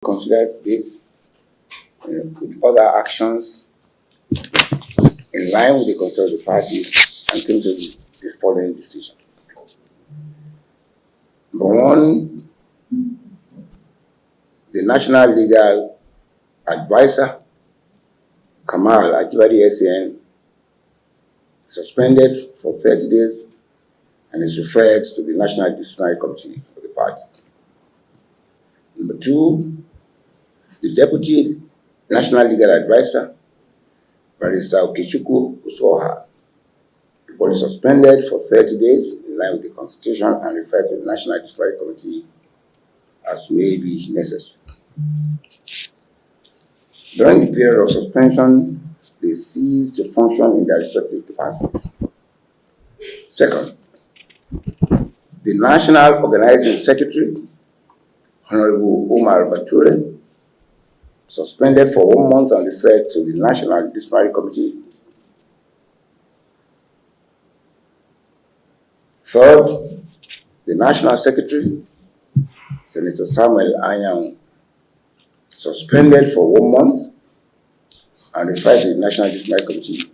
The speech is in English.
Consider this with other actions in line with the concern of the party and came to the following decision. Number one, the National Legal Advisor, Kamal Ajibade SAN, suspended for 30 days and is referred to the National Disciplinary Committee of the party. Number two, the Deputy National Legal Advisor, Barrister Okechukwu Usoha, was suspended for 30 days in line with the Constitution and referred to the National Disciplinary Committee as may be necessary. During the period of suspension, they ceased to function in their respective capacities. Second, the National Organizing Secretary, Honorable Omar Bature, suspended for 1 month and referred to the National Disciplinary Committee. Third, the National Secretary, Senator Samuel Anyanwu, suspended for 1 month and referred to the National Disciplinary Committee.